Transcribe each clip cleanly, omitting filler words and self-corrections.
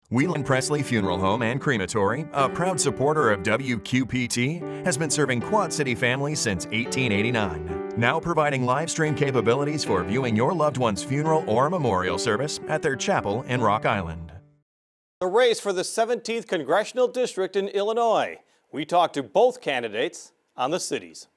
Whelan Presley Funeral Home and Crematory, a proud supporter of WQPT, has been serving Quad City families since 1889. Now providing live stream capabilities for viewing your loved one's funeral or memorial service at their chapel in Rock Island. The race for the 17th Congressional District in Illinois. We talked to both candidates on the cities.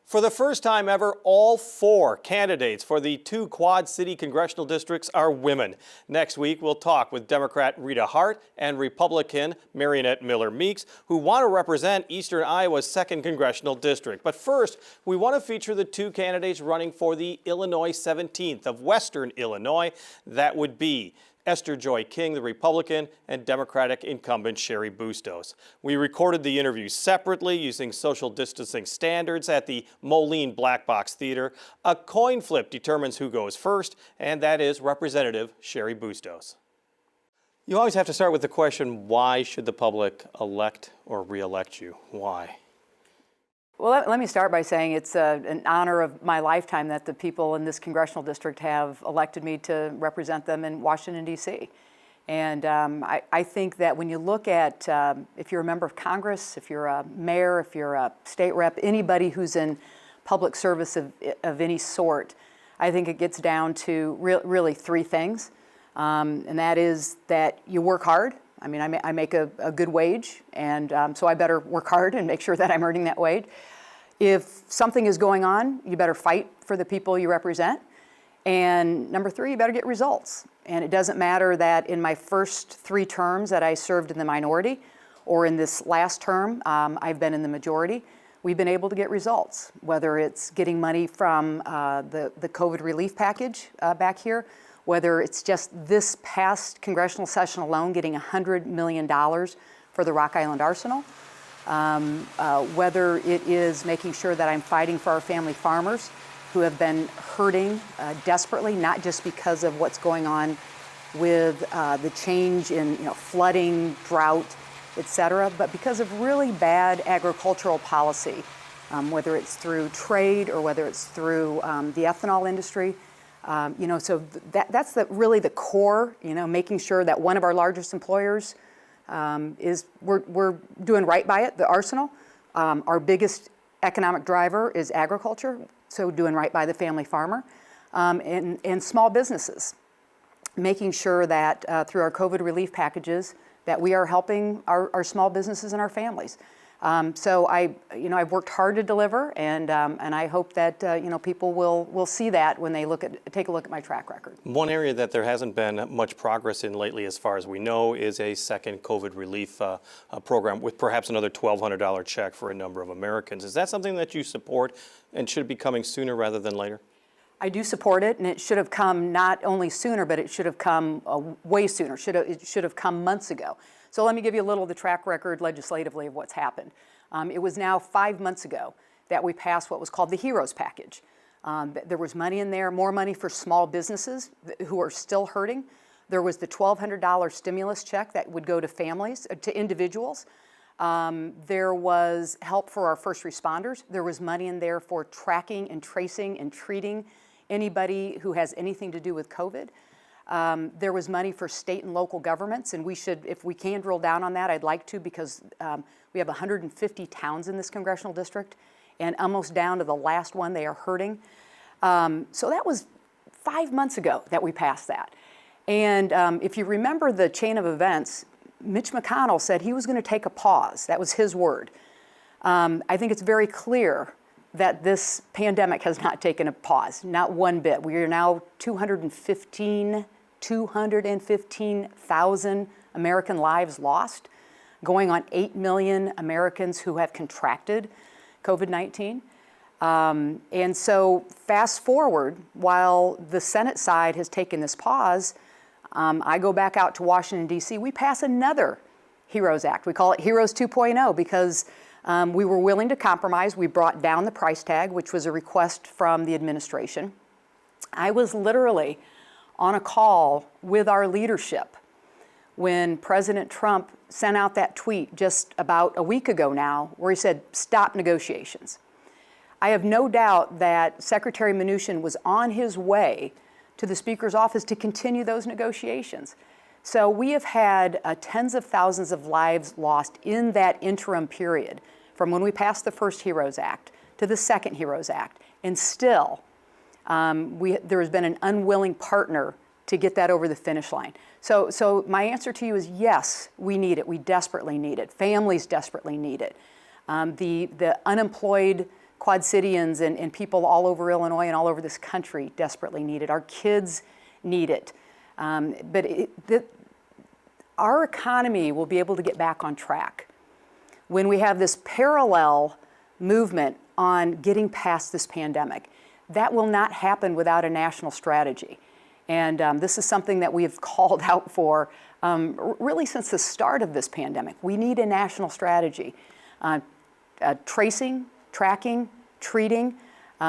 For the first time ever, all four candidates for the two Quad City congressional districts are women. Next week, we'll talk with Democrat Rita Hart and Republican Marionette Miller Meeks, who want to represent Eastern Iowa's 2nd congressional district. But first, we want to feature the two candidates running for the Illinois 17th of Western Illinois. That would be Esther Joy King, the Republican, and Democratic incumbent Cheri Bustos. We recorded the interviews separately using social distancing standards at the Moline Black Box Theater. A coin flip determines who goes first, and that is Representative Cheri Bustos. You always have to start with the question, why should the public elect or re-elect you? Why? Well, let me start by saying it's an honor of my lifetime that the people in this congressional district have elected me to represent them in Washington, D.C. And I think that when you look at, if you're a member of Congress, if you're a mayor, if you're a state rep, anybody who's in public service of any sort, I think it gets down to really three things. And that is that you work hard. I mean, I make a good wage, and so I better work hard and make sure that I'm earning that wage. If something is going on, you better fight for the people you represent. And number three, you better get results. And it doesn't matter that in my first 3 terms that I served in the minority, or in this last term, I've been in the majority. We've been able to get results, whether it's getting money from the COVID relief package back here, whether it's just this past congressional session alone getting $100 million for the Rock Island Arsenal, whether it is making sure that I'm fighting for our family farmers who have been hurting desperately, not just because of what's going on with the change in flooding, drought, et cetera, but because of really bad agricultural policy, whether it's through trade or whether it's through the ethanol industry. So that's really the core, making sure that one of our largest employers is we're doing right by it, the Arsenal. Our biggest economic driver is agriculture, so doing right by the family farmer, and small businesses, making sure that through our COVID relief packages that we are helping our small businesses and our families. So I've worked hard to deliver, and I hope that people will see that when they take a look at my track record. One area that there hasn't been much progress in lately, as far as we know, is a second COVID relief program with perhaps another $1,200 check for a number of Americans. Is that something that you support, and should it be coming sooner rather than later? I do support it, and it should have come not only sooner, but it should have come way sooner. It should have come months ago. So let me give you a little of the track record legislatively of what's happened. It was now 5 months ago that we passed what was called the HEROES package. There was money in there, more money for small businesses who are still hurting. There was the $1,200 stimulus check that would go to families, to individuals. There was help for our first responders. There was money in there for tracking and tracing and treating anybody who has anything to do with COVID. There was money for state and local governments, and we should, if we can drill down on that, I'd like to, because we have 150 towns in this congressional district, and almost down to the last one, they are hurting. So that was 5 months ago that we passed that. And if you remember the chain of events, Mitch McConnell said he was going to take a pause. That was his word. I think it's very clear that this pandemic has not taken a pause, not one bit. We are now 215,000 American lives lost, going on 8 million Americans who have contracted COVID-19. And so fast forward, while the Senate side has taken this pause, I go back out to Washington, D.C., we pass another HEROES Act. We call it HEROES 2.0 because we were willing to compromise. We brought down the price tag, which was a request from the administration. I was literally on a call with our leadership when President Trump sent out that tweet just about a week ago now, where he said, stop negotiations. I have no doubt that Secretary Mnuchin was on his way to the Speaker's office to continue those negotiations. So we have had tens of thousands of lives lost in that interim period, from when we passed the first HEROES Act to the second HEROES Act, and still there has been an unwilling partner to get that over the finish line. So my answer to you is yes, we need it. We desperately need it. Families desperately need it. The unemployed Quad Cityans and people all over Illinois and all over this country desperately need it. Our kids need it. Our economy will be able to get back on track when we have this parallel movement on getting past this pandemic. That will not happen without a national strategy. And this is something that we have called out for really since the start of this pandemic. We need a national strategy. Tracing, tracking, treating,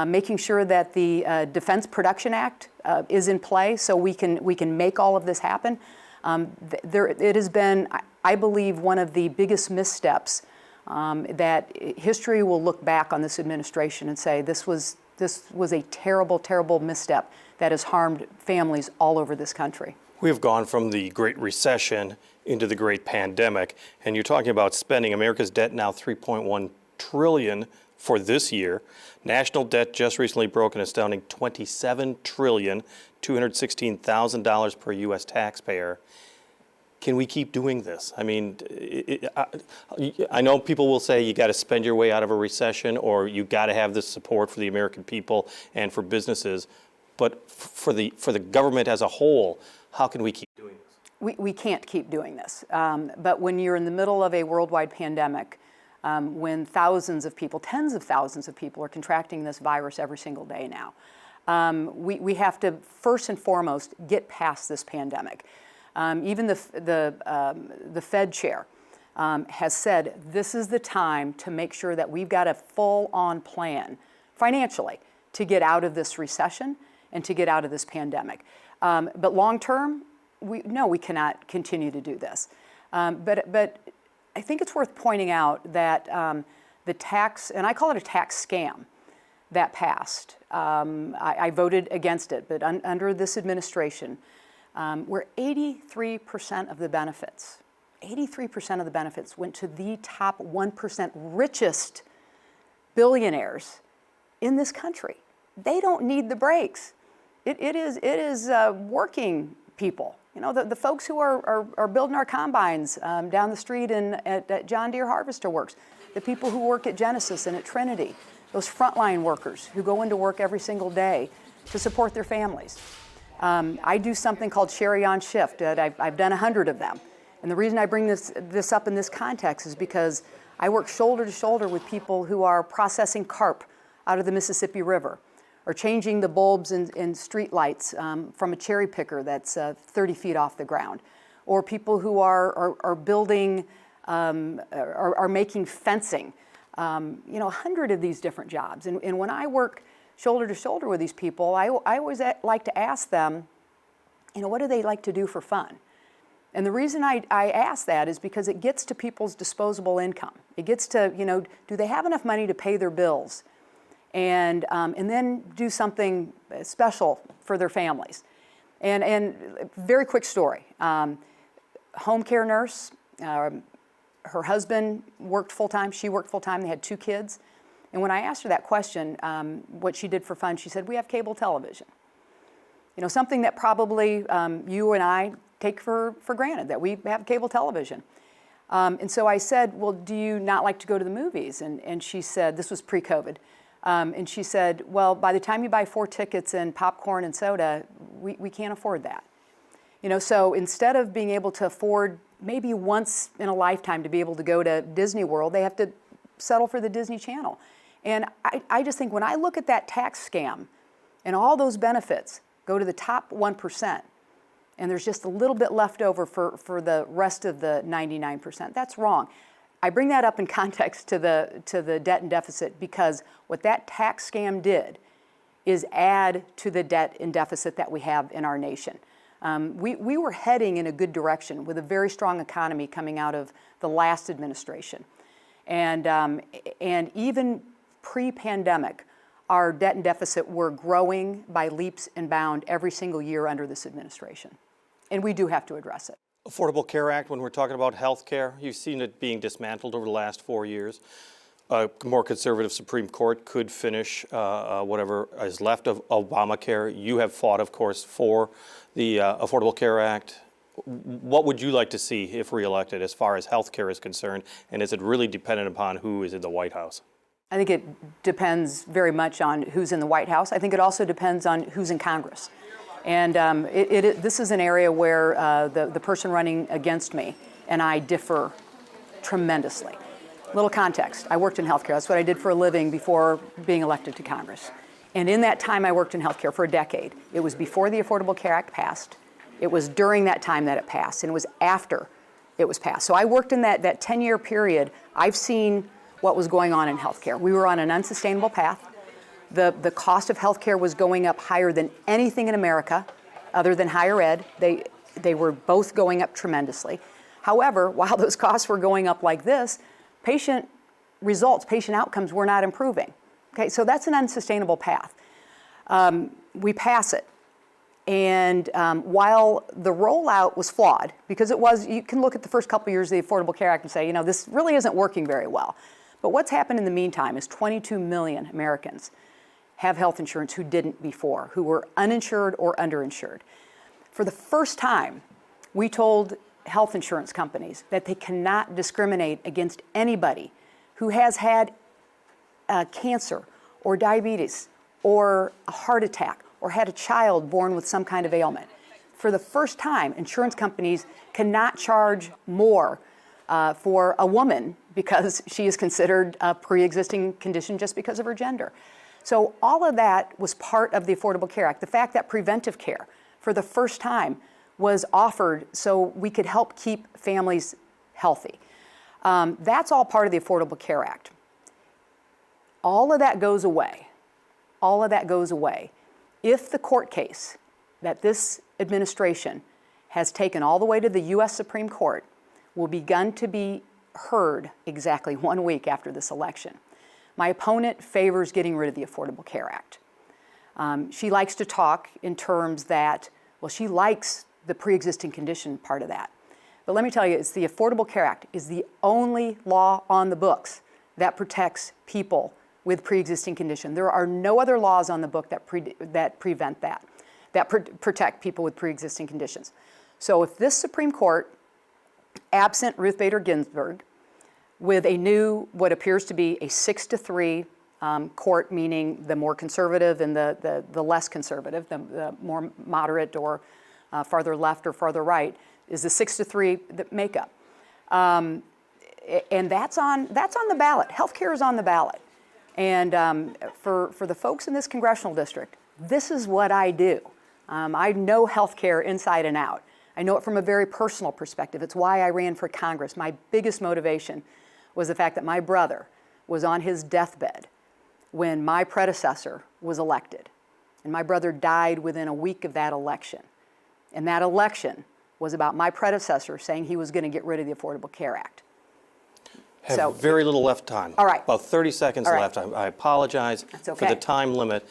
making sure that the Defense Production Act is in play so we can make all of this happen. It has been, I believe, one of the biggest missteps that history will look back on this administration and say this was a terrible, terrible misstep that has harmed families all over this country. We have gone from the Great Recession into the Great Pandemic, and you're talking about spending. America's debt now $3.1 trillion for this year. National debt just recently broke an astounding $27 trillion, $216,000 per U.S. taxpayer. Can we keep doing this? I mean, I know people will say you got to spend your way out of a recession, or you got to have this support for the American people and for businesses. But for the government as a whole, how can we keep doing this? We can't keep doing this. But when you're in the middle of a worldwide pandemic, when thousands of people, tens of thousands of people are contracting this virus every single day now, we have to first and foremost get past this pandemic. Even the Fed chair has said this is the time to make sure that we've got a full-on plan financially to get out of this recession and to get out of this pandemic. But long-term, we cannot continue to do this. But I think it's worth pointing out that the tax, and I call it a tax scam, that passed. I voted against it, but under this administration, where 83% of the benefits, 83% of the benefits went to the top 1% richest billionaires in this country. They don't need the breaks. It is working people. You know, the folks who are building our combines down the street at John Deere Harvester Works, the people who work at Genesis and at Trinity, those frontline workers who go into work every single day to support their families. I do something called Sherry on Shift. I've done 100 of them. And the reason I bring this up in this context is because I work shoulder to shoulder with people who are processing carp out of the Mississippi River, or changing the bulbs in street lights from a cherry picker that's 30 feet off the ground, or people who are building, are making fencing. 100 of these different jobs. And when I work shoulder to shoulder with these people, I always like to ask them, what do they like to do for fun? And the reason I ask that is because it gets to people's disposable income. It gets to, do they have enough money to pay their bills? And then do something special for their families. And very quick story. Home care nurse, her husband worked full-time, she worked full-time, they had 2 kids. And when I asked her that question, what she did for fun, she said, we have cable television. Something that probably you and I take for granted, that we have cable television. And so I said, well, do you not like to go to the movies? And she said, this was pre-COVID. And she said, well, by the time you buy 4 tickets and popcorn and soda, we can't afford that. So instead of being able to afford maybe once in a lifetime to be able to go to Disney World, they have to settle for the Disney Channel. And I just think when I look at that tax scam and all those benefits go to the top 1%, and there's just a little bit left over for the rest of the 99%, that's wrong. I bring that up in context to the debt and deficit because what that tax scam did is add to the debt and deficit that we have in our nation. We were heading in a good direction with a very strong economy coming out of the last administration. And even pre-pandemic, our debt and deficit were growing by leaps and bounds every single year under this administration. And we do have to address it. Affordable Care Act, when we're talking about health care, you've seen it being dismantled over the last 4 years. A more conservative Supreme Court could finish whatever is left of Obamacare. You have fought, of course, for the Affordable Care Act. What would you like to see if reelected as far as health care is concerned? And is it really dependent upon who is in the White House? I think it depends very much on who's in the White House. I think it also depends on who's in Congress. And this is an area where the person running against me and I differ tremendously. Little context, I worked in healthcare. That's what I did for a living before being elected to Congress. And in that time, I worked in healthcare for a decade. It was before the Affordable Care Act passed. It was during that time that it passed, and it was after it was passed. So I worked in that 10-year period. I've seen what was going on in healthcare. We were on an unsustainable path. The cost of healthcare was going up higher than anything in America, other than higher ed. They were both going up tremendously. However, while those costs were going up like this, patient results, patient outcomes were not improving. Okay, so that's an unsustainable path. We pass it. And while the rollout was flawed, because you can look at the first couple years of the Affordable Care Act and say, this really isn't working very well. But what's happened in the meantime is 22 million Americans have health insurance who didn't before, who were uninsured or underinsured. For the first time, we told health insurance companies that they cannot discriminate against anybody who has had cancer or diabetes or a heart attack or had a child born with some kind of ailment. For the first time, insurance companies cannot charge more for a woman because she is considered a pre-existing condition just because of her gender. So all of that was part of the Affordable Care Act. The fact that preventive care, for the first time, was offered so we could help keep families healthy. That's all part of the Affordable Care Act. All of that goes away. All of that goes away if the court case that this administration has taken all the way to the U.S. Supreme Court will begin to be heard exactly 1 week after this election. My opponent favors getting rid of the Affordable Care Act. She likes to talk in terms that, she likes the pre-existing condition part of that. But let me tell you, it's the Affordable Care Act is the only law on the books that protects people with pre-existing condition. There are no other laws on the book that prevent that, protect people with pre-existing conditions. So if this Supreme Court, absent Ruth Bader Ginsburg, with a new, what appears to be a 6-3 court, meaning the more conservative and the less conservative, the more moderate or farther left or farther right, is the 6-3 makeup. And that's on the ballot. Healthcare is on the ballot. And for the folks in this congressional district, this is what I do. I know healthcare inside and out. I know it from a very personal perspective. It's why I ran for Congress. My biggest motivation was the fact that my brother was on his deathbed when my predecessor was elected. And my brother died within a week of that election. And that election was about my predecessor saying he was going to get rid of the Affordable Care Act. Have very little left time. All right. About 30 seconds All right. left. I apologize That's for okay. the time limit.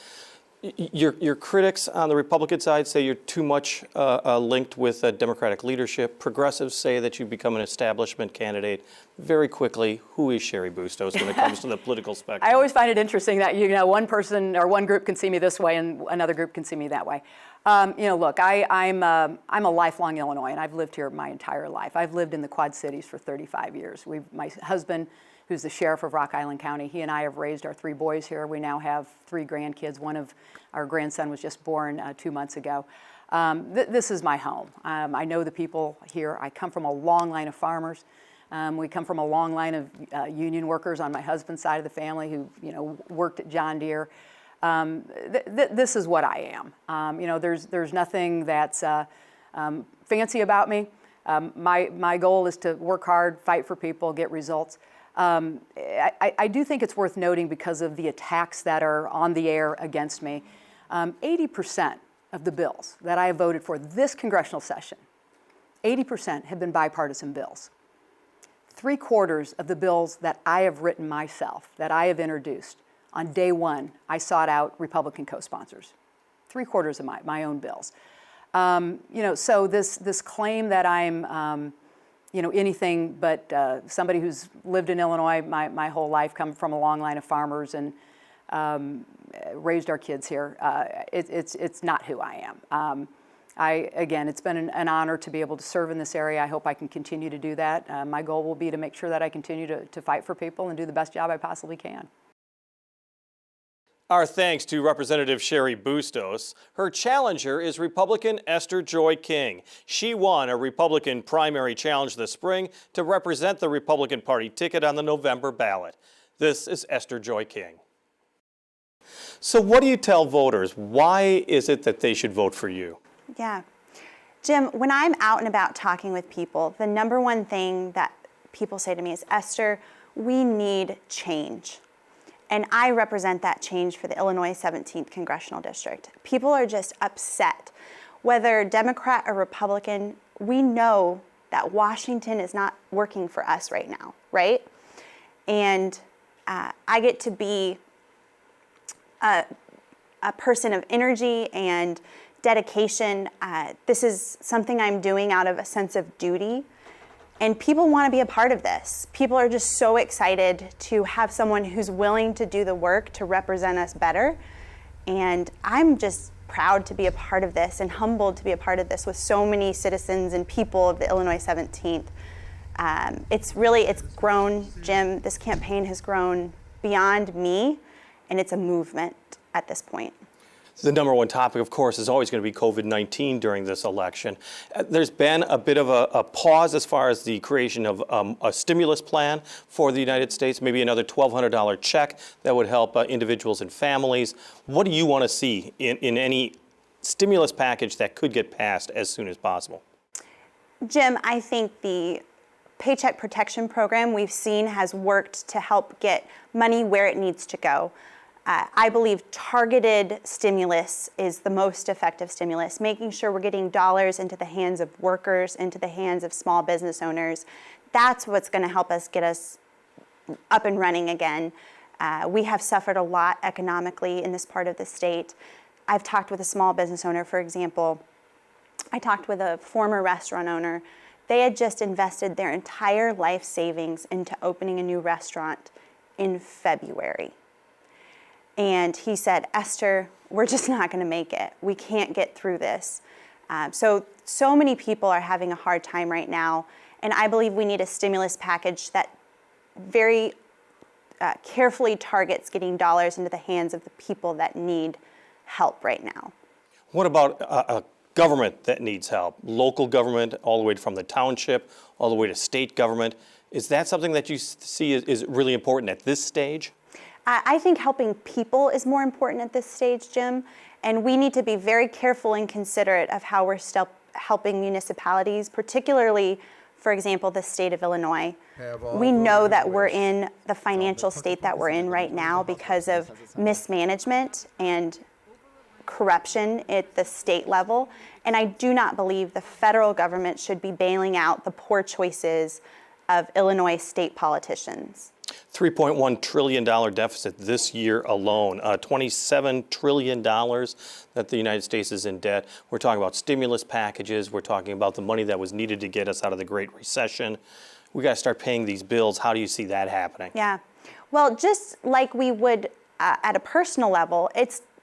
Your critics on the Republican side say you're too much linked with Democratic leadership. Progressives say that you've become an establishment candidate. Very quickly, who is Cheri Bustos when it comes to the political spectrum? I always find it interesting that one person or one group can see me this way and another group can see me that way. Look, I'm a lifelong Illinoisan. I've lived here my entire life. I've lived in the Quad Cities for 35 years. My husband, who's the sheriff of Rock Island County, he and I have raised our 3 boys here. We now have 3 grandkids. One of our grandson was just born 2 months ago. This is my home. I know the people here. I come from a long line of farmers. We come from a long line of union workers on my husband's side of the family who, worked at John Deere. This is what I am. There's nothing that's fancy about me. My goal is to work hard, fight for people, get results. I do think it's worth noting because of the attacks that are on the air against me. 80% of the bills that I have voted for this congressional session, 80% have been bipartisan bills. 3/4 of the bills that I have written myself, that I have introduced, on day one, I sought out Republican co-sponsors. 3/4 of my own bills. So this claim that I'm, anything but somebody who's lived in Illinois my whole life, come from a long line of farmers and raised our kids here, it's not who I am. Again, it's been an honor to be able to serve in this area. I hope I can continue to do that. My goal will be to make sure that I continue to fight for people and do the best job I possibly can. Our thanks to Representative Cheri Bustos. Her challenger is Republican Esther Joy King. She won a Republican primary challenge this spring to represent the Republican Party ticket on the November ballot. This is Esther Joy King. So what do you tell voters? Why is it that they should vote for you? Yeah. Jim, when I'm out and about talking with people, the number one thing that people say to me is, Esther, we need change. And I represent that change for the Illinois 17th Congressional District. People are just upset. Whether Democrat or Republican, we know that Washington is not working for us right now, right? And I get to be a person of energy and dedication. This is something I'm doing out of a sense of duty. And people want to be a part of this. People are just so excited to have someone who's willing to do the work to represent us better. And I'm just proud to be a part of this and humbled to be a part of this with so many citizens and people of the Illinois 17th. It's grown, Jim. This campaign has grown beyond me, and it's a movement at this point. The number one topic, of course, is always going to be COVID-19 during this election. There's been a bit of a pause as far as the creation of a stimulus plan for the United States, maybe another $1,200 check that would help individuals and families. What do you want to see in any stimulus package that could get passed as soon as possible? Jim, I think the Paycheck Protection Program we've seen has worked to help get money where it needs to go. I believe targeted stimulus is the most effective stimulus, making sure we're getting dollars into the hands of workers, into the hands of small business owners. That's what's going to help us get us up and running again. We have suffered a lot economically in this part of the state. I've talked with a small business owner, for example. I talked with a former restaurant owner. They had just invested their entire life savings into opening a new restaurant in February. And he said, Esther, we're just not going to make it. We can't get through this. So many people are having a hard time right now. And I believe we need a stimulus package that very carefully targets getting dollars into the hands of the people that need help right now. What about a government that needs help? Local government, all the way from the township, all the way to state government. Is that something that you see is really important at this stage? I think helping people is more important at this stage, Jim, and we need to be very careful and considerate of how we're still helping municipalities, particularly, for example, the state of Illinois. We know that we're in the financial state that we're in right now because of mismanagement and corruption at the state level, and I do not believe the federal government should be bailing out the poor choices of Illinois state politicians. $3.1 trillion deficit this year alone, $27 trillion that the United States is in debt. We're talking about stimulus packages. We're talking about the money that was needed to get us out of the Great Recession. We got to start paying these bills. How do you see that happening? Yeah. Well, just like we would at a personal level,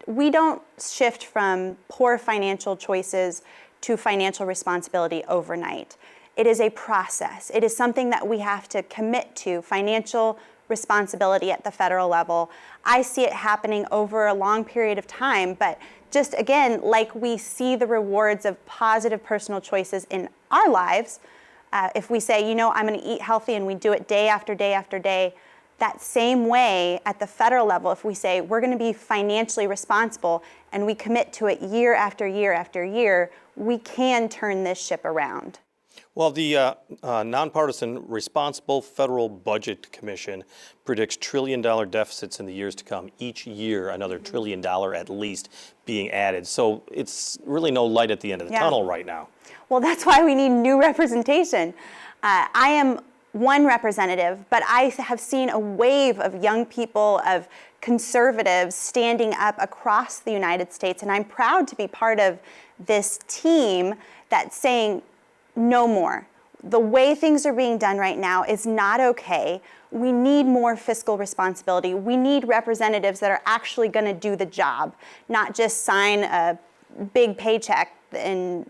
we don't shift from poor financial choices to financial responsibility overnight. It is a process. It is something that we have to commit to, financial responsibility at the federal level. I see it happening over a long period of time, but just again, like we see the rewards of positive personal choices in our lives, if we say, I'm going to eat healthy and we do it day after day after day, that same way at the federal level, if we say we're going to be financially responsible and we commit to it year after year after year, we can turn this ship around. Well, the nonpartisan Responsible Federal Budget Commission predicts trillion-dollar deficits in the years to come. Each year, another $1 trillion at least being added. So it's really no light at the end of the tunnel right now. Well, that's why we need new representation. I am one representative, but I have seen a wave of young people, of conservatives standing up across the United States, and I'm proud to be part of this team that's saying no more. The way things are being done right now is not okay. We need more fiscal responsibility. We need representatives that are actually going to do the job, not just sign a big paycheck and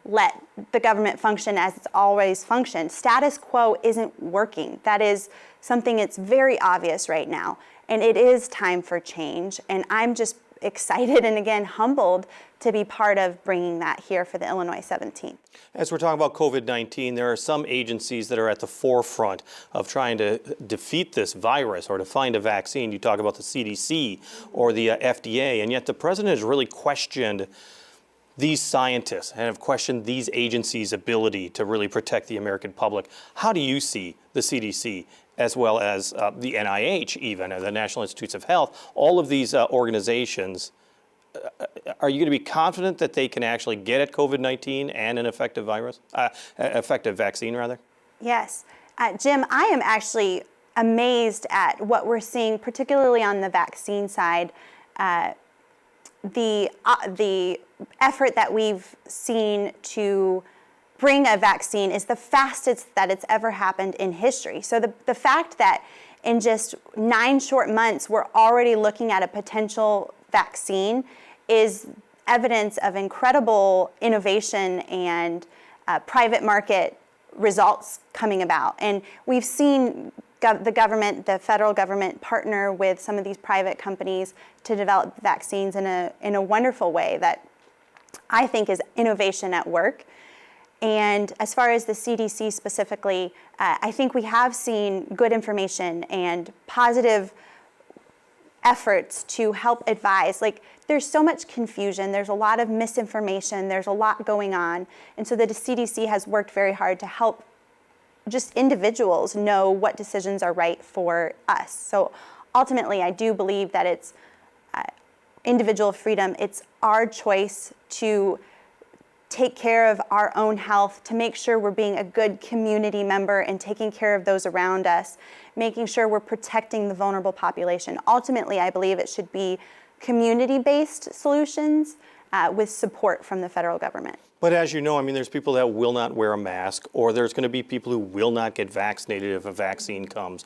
let the government function as it's always functioned. Status quo isn't working. That is something that's very obvious right now. And it is time for change. And I'm just excited and again humbled to be part of bringing that here for the Illinois 17th. As we're talking about COVID-19, there are some agencies that are at the forefront of trying to defeat this virus or to find a vaccine. You talk about the CDC or the FDA, and yet the president has really questioned these scientists and have questioned these agencies' ability to really protect the American public. How do you see the CDC as well as the NIH even, the National Institutes of Health, all of these organizations? Are you going to be confident that they can actually get at COVID-19 and an effective vaccine rather? Yes. Jim, I am actually amazed at what we're seeing, particularly on the vaccine side. The effort that we've seen to bring a vaccine is the fastest that it's ever happened in history. So the fact that in just 9 short months we're already looking at a potential vaccine is evidence of incredible innovation and private market results coming about. And we've seen the government, the federal government, partner with some of these private companies to develop vaccines in a wonderful way that I think is innovation at work. And as far as the CDC specifically, I think we have seen good information and positive efforts to help advise. Like, there's so much confusion, there's a lot of misinformation, there's a lot going on. And so the CDC has worked very hard to help just individuals know what decisions are right for us. So ultimately, I do believe that it's individual freedom. It's our choice to take care of our own health, to make sure we're being a good community member and taking care of those around us, making sure we're protecting the vulnerable population. Ultimately, I believe it should be community-based solutions with support from the federal government. But as you know, I mean, there's people that will not wear a mask, or there's going to be people who will not get vaccinated if a vaccine comes.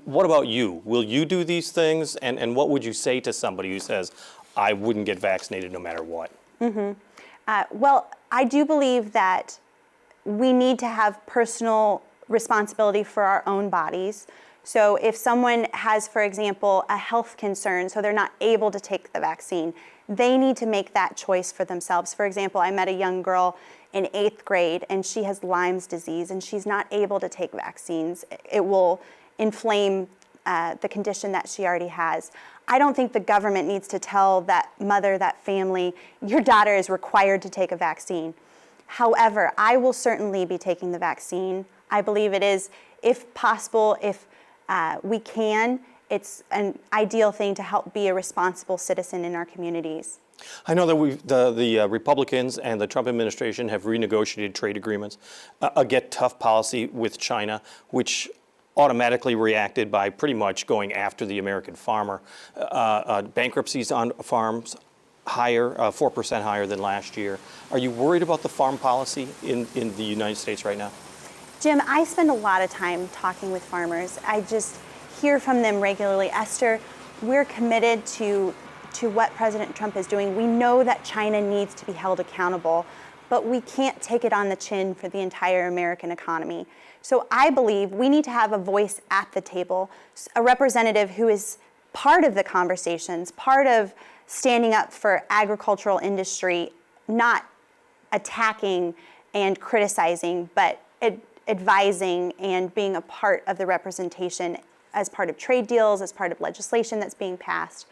What about you? Will you do these things? And what would you say to somebody who says, I wouldn't get vaccinated no matter what? Mm-hmm. Well, I do believe that we need to have personal responsibility for our own bodies. So if someone has, for example, a health concern, so they're not able to take the vaccine, they need to make that choice for themselves. For example, I met a young girl in 8th grade, and she has Lyme's disease, and she's not able to take vaccines. It will inflame the condition that she already has. I don't think the government needs to tell that mother, that family, your daughter is required to take a vaccine. However, I will certainly be taking the vaccine. I believe it is, if possible, if we can, it's an ideal thing to help be a responsible citizen in our communities. I know that the Republicans and the Trump administration have renegotiated trade agreements, a get tough policy with China, which automatically reacted by pretty much going after the American farmer. Bankruptcies on farms higher, 4% higher than last year. Are you worried about the farm policy in the United States right now? Jim, I spend a lot of time talking with farmers. I just hear from them regularly. Esther, we're committed to what President Trump is doing. We know that China needs to be held accountable, but we can't take it on the chin for the entire American economy. So I believe we need to have a voice at the table, a representative who is part of the conversations, part of standing up for agricultural industry, not attacking and criticizing, but advising and being a part of the representation as part of trade deals, as part of legislation that's being passed.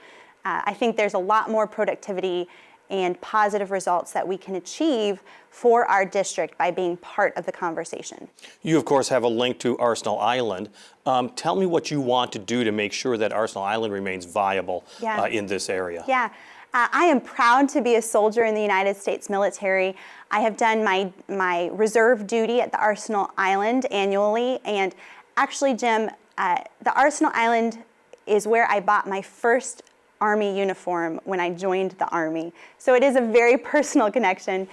I think there's a lot more productivity and positive results that we can achieve for our district by being part of the conversation. You, of course, have a link to Arsenal Island. Tell me what you want to do to make sure that Arsenal Island remains viable in this area. Yeah. I am proud to be a soldier in the United States military. I have done my reserve duty at the Arsenal Island annually, and actually, Jim, the Arsenal Island is where I bought my first Army uniform when I joined the Army. So it is a very personal connection.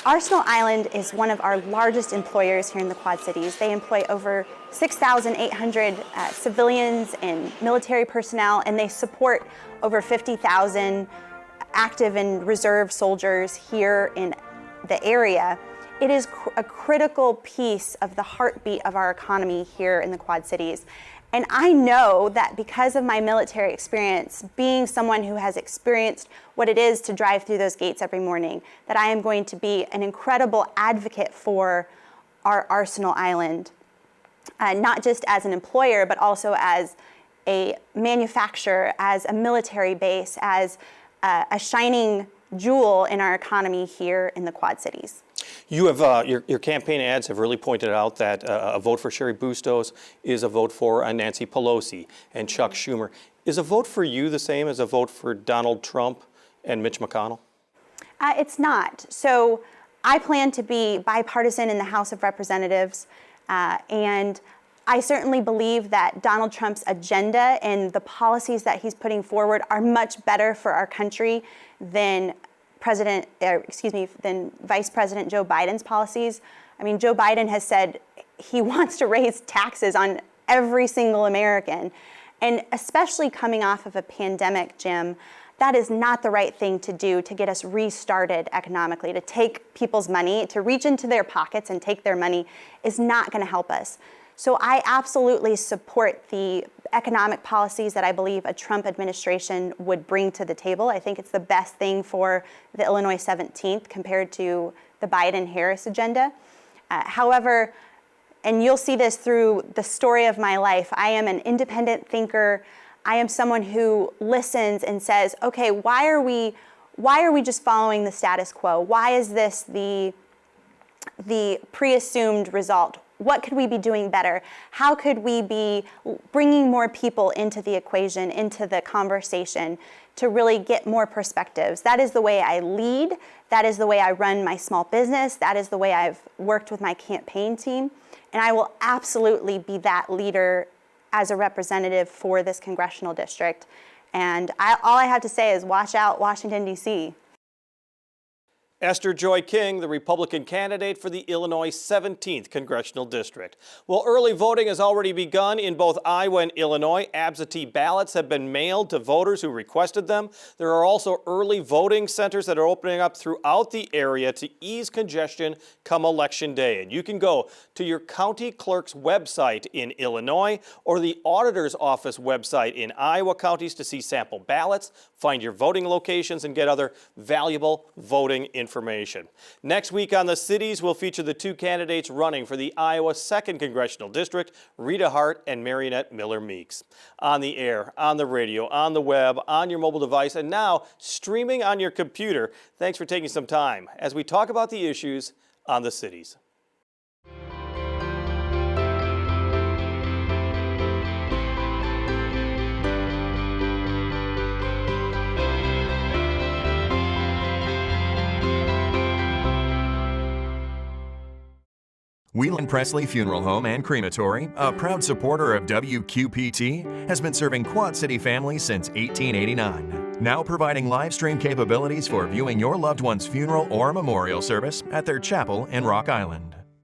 Arsenal Island is one of our largest employers here in the Quad Cities. They employ over 6,800 civilians and military personnel, and they support over 50,000 active and reserve soldiers here in the area. It is a critical piece of the heartbeat of our economy here in the Quad Cities. And I know that because of my military experience, being someone who has experienced what it is to drive through those gates every morning, that I am going to be an incredible advocate for our Arsenal Island, not just as an employer, but also as a manufacturer, as a military base, as a shining jewel in our economy here in the Quad Cities. You have your campaign ads have really pointed out that a vote for Cheri Bustos is a vote for Nancy Pelosi and Chuck Schumer. Is a vote for you the same as a vote for Donald Trump and Mitch McConnell? It's not. So I plan to be bipartisan in the House of Representatives, and I certainly believe that Donald Trump's agenda and the policies that he's putting forward are much better for our country than than Vice President Joe Biden's policies. I mean, Joe Biden has said he wants to raise taxes on every single American. And especially coming off of a pandemic, Jim, that is not the right thing to do to get us restarted economically. To take people's money, to reach into their pockets and take their money is not going to help us. So I absolutely support the economic policies that I believe a Trump administration would bring to the table. I think it's the best thing for the Illinois 17th compared to the Biden-Harris agenda. However, and you'll see this through the story of my life, I am an independent thinker. I am someone who listens and says, okay, why are we just following the status quo? Why is this the pre-assumed result? What could we be doing better? How could we be bringing more people into the equation, into the conversation to really get more perspectives? That is the way I lead. That is the way I run my small business. That is the way I've worked with my campaign team. And I will absolutely be that leader as a representative for this congressional district. And all I have to say is watch out, Washington, D.C. Esther Joy King, the Republican candidate for the Illinois 17th Congressional District. Well, early voting has already begun in both Iowa and Illinois. Absentee ballots have been mailed to voters who requested them. There are also early voting centers that are opening up throughout the area to ease congestion come Election Day. And you can go to your county clerk's website in Illinois or the auditor's office website in Iowa counties to see sample ballots, find your voting locations, and get other valuable voting information. Next week on The Cities, we'll feature the two candidates running for the Iowa 2nd Congressional District, Rita Hart and Marionette Miller Meeks. On the air, on the radio, on the web, on your mobile device, and now streaming on your computer. Thanks for taking some time as we talk about the issues on The Cities. Whelan Presley Funeral Home and Crematory, a proud supporter of WQPT, has been serving Quad City families since 1889. Now providing live stream capabilities for viewing your loved one's funeral or memorial service at their chapel in Rock Island.